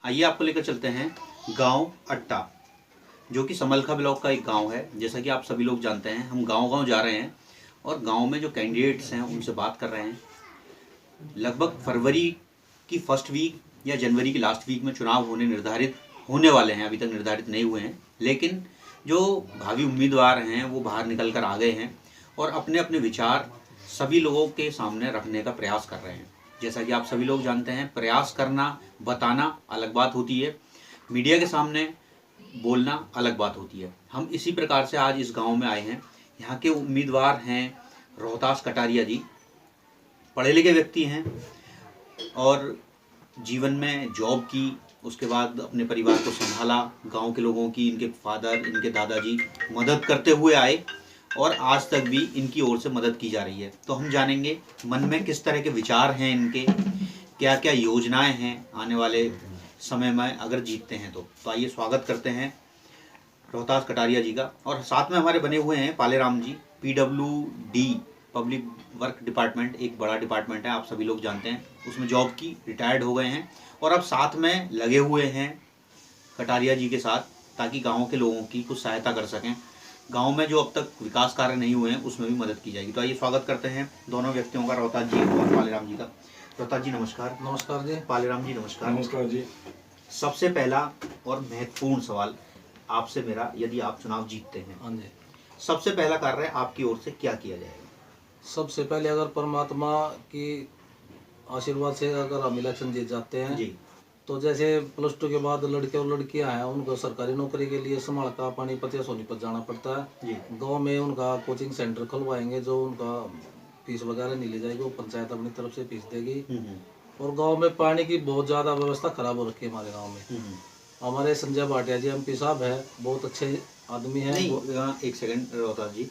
आइए आपको लेकर चलते हैं गांव अट्टा, जो कि समलखा ब्लॉक का एक गांव है। जैसा कि आप सभी लोग जानते हैं, हम गांव-गांव जा रहे हैं और गांव में जो कैंडिडेट्स हैं उनसे बात कर रहे हैं। लगभग फरवरी की फर्स्ट वीक या जनवरी की लास्ट वीक में चुनाव निर्धारित होने वाले हैं। अभी तक निर्धारित नहीं हुए हैं, लेकिन जो भावी उम्मीदवार हैं वो बाहर निकल कर आ गए हैं और अपने अपने विचार सभी लोगों के सामने रखने का प्रयास कर रहे हैं। जैसा कि आप सभी लोग जानते हैं, प्रयास करना, बताना अलग बात होती है, मीडिया के सामने बोलना अलग बात होती है। हम इसी प्रकार से आज इस गांव में आए हैं। यहाँ के उम्मीदवार हैं रोहतास कटारिया जी। पढ़े लिखे व्यक्ति हैं और जीवन में जॉब की, उसके बाद अपने परिवार को संभाला, गांव के लोगों की, इनके फादर, इनके दादाजी मदद करते हुए आए और आज तक भी इनकी ओर से मदद की जा रही है। तो हम जानेंगे मन में किस तरह के विचार हैं इनके, क्या क्या योजनाएं हैं आने वाले समय में अगर जीतते हैं तो आइए स्वागत करते हैं रोहतास कटारिया जी का। और साथ में हमारे बने हुए हैं पालेराम जी, PWD पब्लिक वर्क डिपार्टमेंट, एक बड़ा डिपार्टमेंट है, आप सभी लोग जानते हैं, उसमें जॉब की रिटायर्ड हो गए हैं और अब साथ में लगे हुए हैं कटारिया जी के साथ, ताकि गाँव के लोगों की कुछ सहायता कर सकें। गांव में जो अब तक विकास कार्य नहीं हुए हैं उसमें भी मदद की जाएगी। तो आइए स्वागत करते हैं दोनों व्यक्तियों का, रोहतास जी और पालेराम जी का। रोहतास जी नमस्कार। नमस्कार जी। पालेराम जी नमस्कार। नमस्कार जी। सबसे पहला और महत्वपूर्ण सवाल आपसे मेरा, यदि आप चुनाव जीतते हैं, हाँ जी, सबसे पहला कार्य आपकी ओर से क्या किया जाएगा? सबसे पहले अगर परमात्मा की आशीर्वाद से अगर हम इलेक्शन जीत जाते हैं जी तो जैसे +2 के बाद लड़के और लड़कियां हैं, उनको सरकारी नौकरी के लिए समलखा पानीपत या सोनीपत जाना पड़ता है। जी गांव में उनका कोचिंग सेंटर खुलवाएंगे, जो उनका फीस वगैरह नहीं ली जाएगी, वो पंचायत अपनी तरफ से फीस देगी। और गांव में पानी की बहुत ज़्यादा व्यवस्था खराब हो रखी है हमारे गाँव में। हमारे संजय भाटिया जी MP साहब है, बहुत अच्छे आदमी हैं। नहीं, एक सेकंड रोहतास जी,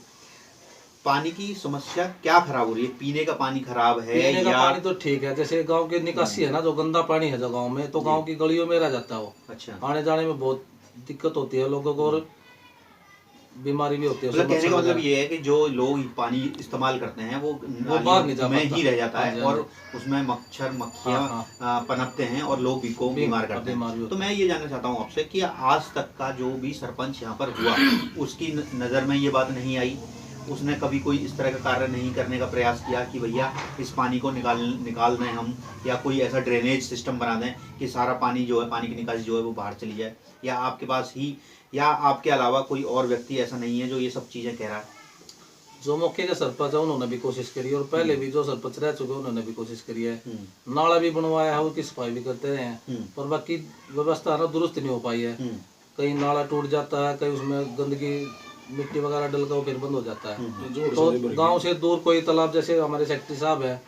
पानी की समस्या क्या खराब हो रही है? पीने का पानी खराब है पीने का या पानी तो ठीक है, जैसे गांव के निकासी है ना, जो गंदा पानी है जो गांव में, तो गांव की गलियों में रह जाता है वो। अच्छा, आने जाने में बहुत दिक्कत होती है लोगों को और बीमारी भी होती है। मतलब कहने का मतलब ये है कि जो लोग पानी इस्तेमाल करते हैं वो बाहर नहीं जा में पाता, ही रह जाता है हाँ जी, और उसमें मच्छर मक्खियाँ पनपते हैं और लोग भी को बीमार करते हैं। तो मैं ये जानना चाहता हूँ आपसे कि आज तक का जो भी सरपंच यहाँ पर हुआ, उसकी नज़र में ये बात नहीं आई, उसने कभी कोई इस तरह का कार्य नहीं करने का प्रयास किया कि भैया इस पानी को निकाल दें हम, या कोई ऐसा ड्रेनेज सिस्टम बना दें कि सारा पानी जो है, पानी की निकासी जो है वो बाहर चली जाए? या आपके पास ही, या आपके अलावा कोई और व्यक्ति ऐसा नहीं है जो ये सब चीज़ें कह रहा है? जो मौके के सरपंच है उन्होंने भी कोशिश करी और पहले भी जो सरपंच रह चुके उन्होंने भी कोशिश करी है, नाला भी बनवाया है, उसकी सफाई भी करते हैं, पर बाकी व्यवस्था ना दुरुस्त नहीं हो पाई है। कहीं नाला टूट जाता है, कहीं उसमें गंदगी मिट्टी वगैरह डल कर फिर बंद हो जाता है। तो गांव से दूर कोई तालाब, जैसे हमारे सेक्रेटरी साहब है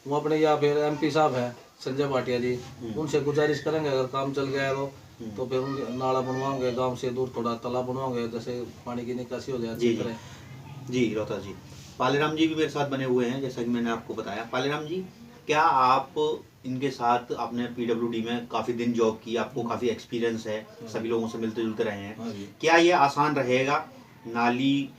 वो अपने, या फिर MP साहब है संजय भाटिया जी, उनसे गुजारिश करेंगे अगर काम चल गया है तो फिर उनके नाला बनवाओगे, गांव से दूर थोड़ा तालाब बनवाओगे, जैसे पानी की निकासी हो जाए अच्छी तरह। जी रोहतास जी, पालेराम जी भी मेरे साथ बने हुए हैं, जैसा कि मैंने आपको बताया। पालेराम जी, क्या आप इनके साथ, आपने PWD में काफ़ी दिन जॉब की, आपको काफ़ी एक्सपीरियंस है, सभी लोगों से मिलते जुलते रहे हैं, क्या ये आसान रहेगा नाली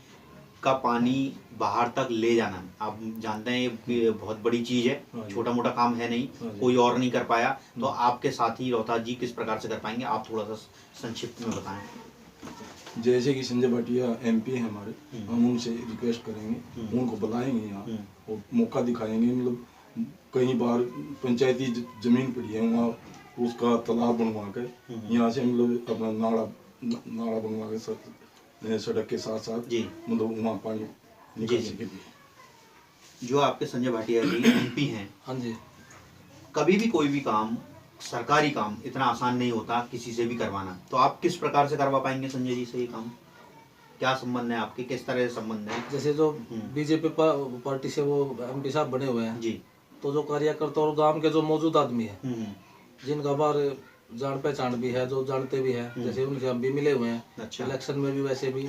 का पानी बाहर तक ले जाना? आप जानते हैं ये बहुत बड़ी चीज़ है, छोटा मोटा काम है नहीं, कोई और नहीं कर पाया, तो आपके साथी रोहतास जी किस प्रकार से कर पाएंगे? आप थोड़ा सा संक्षिप्त में बताएं। जैसे कि संजय भाटिया MP है हमारे, हम उनसे रिक्वेस्ट करेंगे, उनको बुलाएंगे यहाँ और मौका दिखाएंगे। मतलब कई बार पंचायती जमीन पड़ी है, वहाँ उसका तालाब बनवा कर यहाँ से मतलब अपना नाला बनवा के सड़क के साथ साथ मतलब वहाँ पानी निकालने के लिए। जो आपके संजय भाटिया जी MP हैं, हाँ जी, कभी भी कोई भी काम, सरकारी काम इतना आसान नहीं होता किसी से भी करवाना, तो आप किस प्रकार से करवा पाएंगे संजय जी से ये काम? क्या संबंध है आपके, किस तरह से संबंध है? जैसे जो BJP पार्टी से वो MP साहब बने हुए हैं जी, तो जो कार्यकर्ता और गांव के जो मौजूद आदमी है, जिनका बार जान पहचान भी है, जो जानते भी है, जैसे उनके हम भी मिले हुए हैं। अच्छा, इलेक्शन में भी वैसे भी,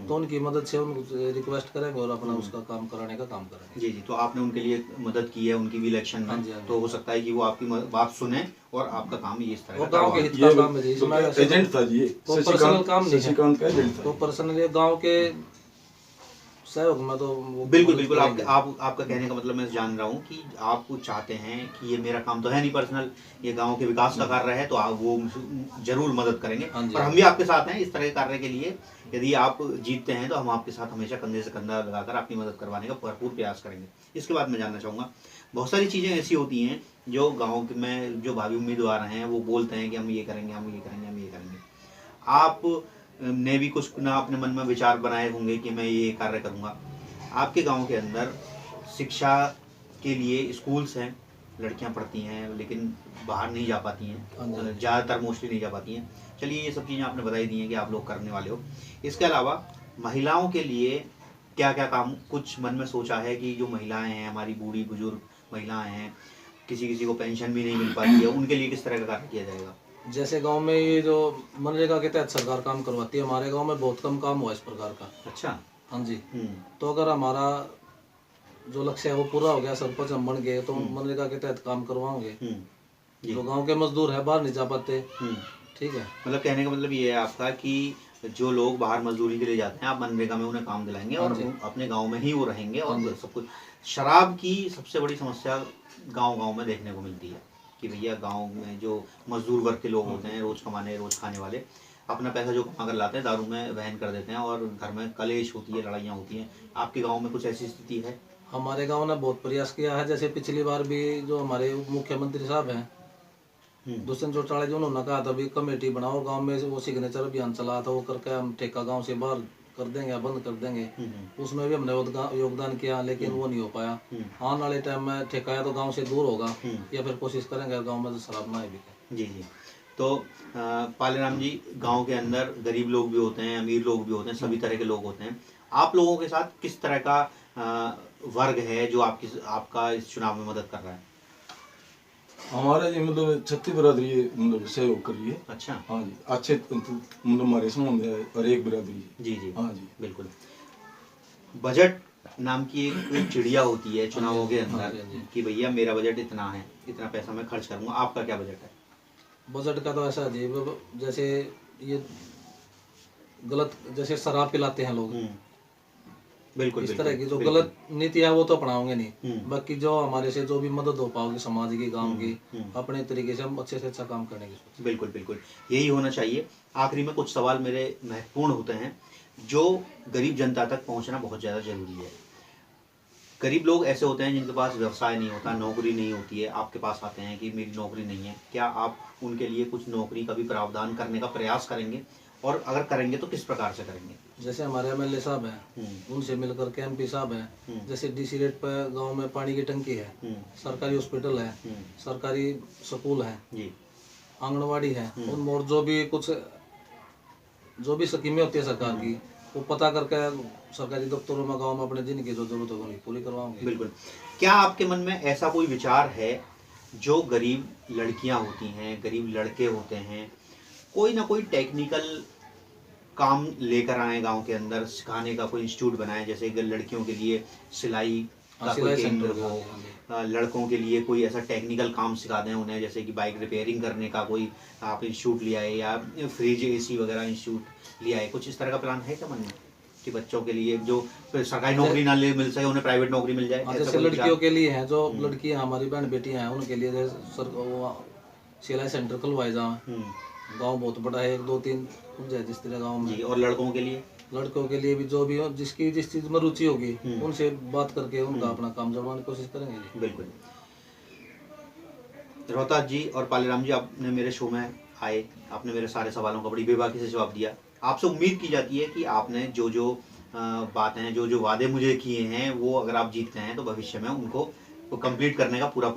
तो उनकी मदद से उनको रिक्वेस्ट करेंगे और अपना उसका काम कराने का काम करेंगे। जी जी, तो आपने उनके लिए मदद की है उनकी भी इलेक्शन में, तो हो सकता है कि वो आपकी बात सुने और आपका काम ये इस तरह का गांव के हित का काम है जी, इसमें एजेंट था जी, पर्सनल काम नहीं है, शशिकांत का एजेंट था। तो पर्सनली गांव के सहयोग में तो वो बिल्कुल मदद बिल्कुल करेंगे। आपका कहने का मतलब मैं जान रहा हूँ कि आप चाहते हैं कि ये मेरा काम तो है नहीं पर्सनल, ये गांव के विकास का कार्य है, तो आप वो जरूर मदद करेंगे हाँ जी, और हम भी आपके साथ हैं इस तरह के कार्य के लिए। यदि आप जीतते हैं तो हम आपके साथ हमेशा कंधे से कंधा लगाकर आपकी मदद करवाने का भरपूर प्रयास करेंगे। इसके बाद मैं जानना चाहूँगा, बहुत सारी चीज़ें ऐसी होती हैं जो गाँव में जो भावी उम्मीदवार हैं वो बोलते हैं कि हम ये करेंगे, हम ये करेंगे, हम ये करेंगे। आप ने भी कुछ ना अपने मन में विचार बनाए होंगे कि मैं ये कार्य करूँगा। आपके गांव के अंदर शिक्षा के लिए स्कूल्स हैं, लड़कियां पढ़ती हैं लेकिन बाहर नहीं जा पाती हाँ जी। हैं, ज़्यादातर मोस्टली नहीं जा पाती हैं। चलिए ये सब चीज़ें आपने बताई दी हैं कि आप लोग करने वाले हो। इसके अलावा महिलाओं के लिए क्या क्या काम कुछ मन में सोचा है कि जो महिलाएं हैं, हमारी बूढ़ी बुजुर्ग महिलाएं हैं, किसी किसी को पेंशन भी नहीं मिल पाती है, उनके लिए किस तरह का कार्य किया जाएगा? जैसे गांव में ये जो मनरेगा के तहत सरकार काम करवाती है, हमारे गांव में बहुत कम काम हुआ इस प्रकार का। अच्छा। हाँ जी। तो अगर हमारा जो लक्ष्य है वो पूरा हो गया, सरपंच हम बन गए, तो मनरेगा के तहत काम करवाओगे। जो गांव के मजदूर है बाहर नहीं जा पाते, ठीक है। मतलब कहने का मतलब ये है आपका कि जो लोग बाहर मजदूरी के लिए जाते हैं, आप मनरेगा में उन्हें काम दिलाएंगे और अपने गांव में ही वो रहेंगे और सब कुछ। शराब की सबसे बड़ी समस्या गांव गांव में देखने को मिलती है कि भैया गांव में जो मजदूर वर्ग के लोग होते हैं, रोज कमाने रोज खाने वाले, अपना पैसा जो कमा कर लाते हैं दारू में वहन कर देते हैं और घर में कलेश होती है, लड़ाइयाँ होती हैं। आपके गाँव में कुछ ऐसी स्थिति है? हमारे गांव ने बहुत प्रयास किया है। जैसे पिछली बार भी जो हमारे उप मुख्यमंत्री साहब हैं दुष्यंत चौटाला जी, उन्होंने कहा था भी कमेटी बनाओ गांव में, वो सिग्नेचर अभियान चला था, वो करके हम ठेका गांव से बाहर कर देंगे, बंद कर देंगे। उसमें भी हमने योगदान किया, लेकिन वो नहीं हो पाया। आने वाले टाइम में ठेका या तो गांव से दूर होगा या फिर कोशिश करेंगे गांव में तो शराब ना बिके। जी जी। तो पालेराम जी, गांव के अंदर गरीब लोग भी होते हैं, अमीर लोग भी होते हैं, सभी तरह के लोग होते हैं। आप लोगों के साथ किस तरह का वर्ग है जो आपका इस चुनाव में मदद कर रहा है? हमारा ये मतलब छत्ती बरादरी मतलब सहयोग करिए। अच्छा। हाँ जी, अच्छे मतलब हमारे संबंध है और एक बरादरी। जी जी। हाँ जी, बिल्कुल। बजट नाम की एक चिड़िया होती है चुनावों के अंदर कि भैया मेरा बजट इतना है, इतना पैसा मैं खर्च करूंगा। आपका क्या बजट है? बजट का तो ऐसा जी, जैसे ये गलत जैसे शराब पिलाते हैं लोग, बिल्कुल इस तरह की जो गलत नीति है वो तो अपनाओगे नहीं। बाकी जो हमारे से जो भी मदद हो पाओगी समाज की, गांव की, अपने तरीके से हम अच्छे से अच्छा काम करने की। बिल्कुल बिल्कुल, यही होना चाहिए। आखिरी में कुछ सवाल मेरे महत्वपूर्ण होते हैं जो गरीब जनता तक पहुंचना बहुत ज़्यादा जरूरी है। गरीब लोग ऐसे होते हैं जिनके पास व्यवसाय नहीं होता, नौकरी नहीं होती है, आपके पास आते हैं कि मेरी नौकरी नहीं है। क्या आप उनके लिए कुछ नौकरी का भी प्रावधान करने का प्रयास करेंगे, और अगर करेंगे तो किस प्रकार से करेंगे? जैसे हमारे एमएलए साहब हैं, उनसे मिलकर के एमपी साहब हैं, जैसे डीसी रेट पर गांव में पानी की टंकी है, सरकारी हॉस्पिटल है, सरकारी स्कूल है, आंगनवाड़ी है, उन और जो भी स्कीमें होती है सरकार की, वो पता करके सरकारी दफ्तरों में गांव में अपने जिनकी जो जरूरत होगी उन्हें पूरी करवाओगे। बिल्कुल। क्या आपके मन में ऐसा कोई विचार है जो गरीब लड़कियां होती हैं, गरीब लड़के होते हैं, कोई ना कोई टेक्निकल काम लेकर आए गांव के अंदर, सिखाने का कोई इंस्टीट्यूट बनाए, जैसे कि लड़कियों के लिए सिलाई का कोई केंद्र हो, लड़कों के लिए कोई ऐसा टेक्निकल काम सिखा दें उन्हें, जैसे कि बाइक रिपेयरिंग करने का कोई आप इंस्टीट्यूट ले आए या फ्रिज एसी वगैरह इंस्टीट्यूट ले आए? कुछ इस तरह का प्लान है क्या मन में कि बच्चों के लिए जो सरकारी नौकरी ना ले मिल सके उन्हें प्राइवेट नौकरी मिल जाए? जैसे लड़कियों के लिए है, जो लड़कियां हमारी बहन बेटियां हैं, उनके लिए सिलाई सेंटर खुलवाए जाए। गांव बहुत बड़ा है, 1-2-3 जिस तरह गांव में। जी। और लड़कों के लिए? लड़कों के लिए भी जो भी हो, जिसकी जिस चीज में रुचि होगी उनसे बात करके उनका अपना काम जमाने की कोशिश करेंगे जी। बिल्कुल। रोहतास जी और पालेराम जी, आपने मेरे शो में आए, आपने मेरे सारे सवालों का बड़ी बेबाकी से जवाब दिया। आपसे उम्मीद की जाती है कि आपने जो जो बातें, जो जो वादे मुझे किए हैं, वो अगर आप जीतते हैं तो भविष्य में उनको कंप्लीट करने का पूरा